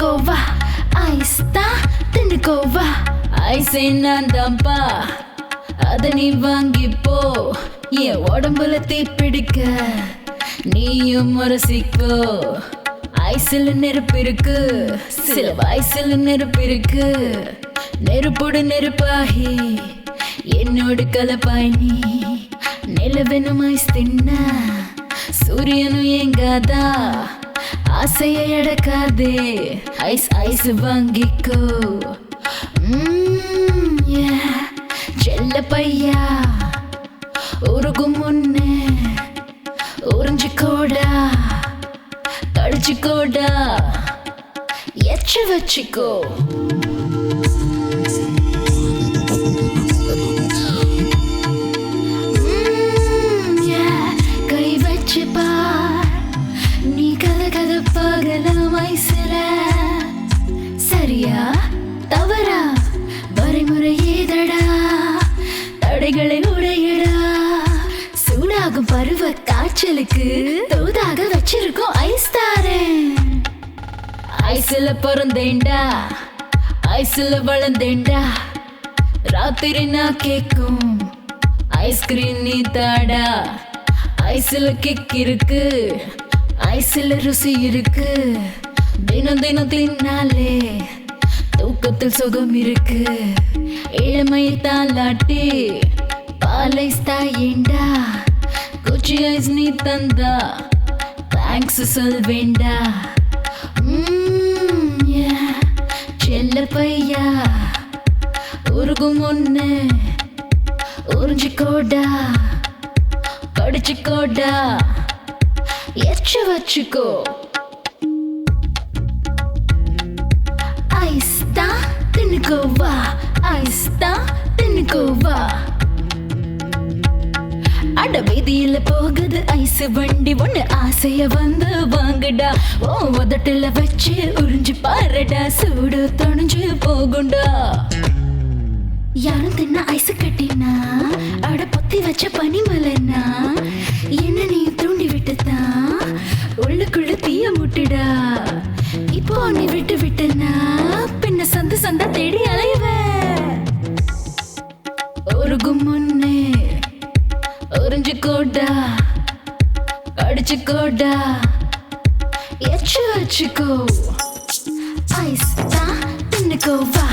தின்னுக்கோவா ice தான் தின்னுக்கோவா ஐஸை நான் தான்ப்பா அத நீ வாங்கிப்போ என் உடம்புல தீப்பிடிக்க நீயும் முரசிக்கோ ஐஸ்ல நெருப்பு இருக்கு சில வயசுல நெருப்பு இருக்கு நெருப்போடு நெருப்பாகி என்னோடு கலப்பாய் நீ நிலவெனும் ஐஸ் தின்ன சூரியனும் எங்காதா ஆசையை அடக்காதே ஐஸ் ஐஸ் வாங்கிக்கோ செல்ல பையா உருகும் முன்னே உறிஞ்சிக்கோடா கடிச்சிக்கோடா எச்சு வச்சுக்கோ கை வச்சு பார் நீ கத பகலாம் ஐசில சரியா தவறா வரைமுறை ஏதடா தடைகளை உடையடா சூடாகும் பருவ காய்ச்சலுக்கு தூதாக வச்சிருக்கோம் ஐஸ் தாரேன் ஐஸ்ல பிறந்தேன்டா ஐஸ்ல வளர்ந்தேன்டா ராத்திரி நான் கேக்கும் ஐஸ்கிரீம் நீ தாடா ஐஸ்ல கிக் இருக்கு ஐஸ்ல ருசி இருக்கு தினம் தினம் தின்னாலே தூக்கத்தில் சுகம் இருக்கு இளமை தாலாட்டி பாலை தாயேண்டா குச்சி ஐஸ் நீ தந்தா தேங்க்ஸ் சொல்வேண்டா செல்ல பையா உருகும் ஒண்ணு உறிஞ்சிக்கோடா கடிச்சிக்கோடா எச்சு வச்சுக்கோ ஐஸ் தான் தின்னுக்கோவா ஐஸ் தான் தின்னுக்கோவா அட வீதியில போகுது ஐஸ் வண்டி ஒண்ணு ஆசைய வந்து வாங்கடா ஓ உதட்டுல வச்சு உறிஞ்சு பாருடா சூடு தொணிஞ்சு போகுண்டா யாரும் தின்ன ஐஸ் கட்டினா அட பொத்தி வச்ச பனிமலைனா என்ன நீ தூண்டி விட்டுதான் உள்ளுக்குள்ள தீய முட்டுடா இப்போ நீ விட்டு விட்டனா பின்ன சந்து சந்தா தேடி அலைவ உருகும் முன்னே உறிஞ்சிக்கோடா கடிச்சிக்கோடா எச்சு வச்சுக்கோ ஐஸ் தான் தின்னுக்கோவா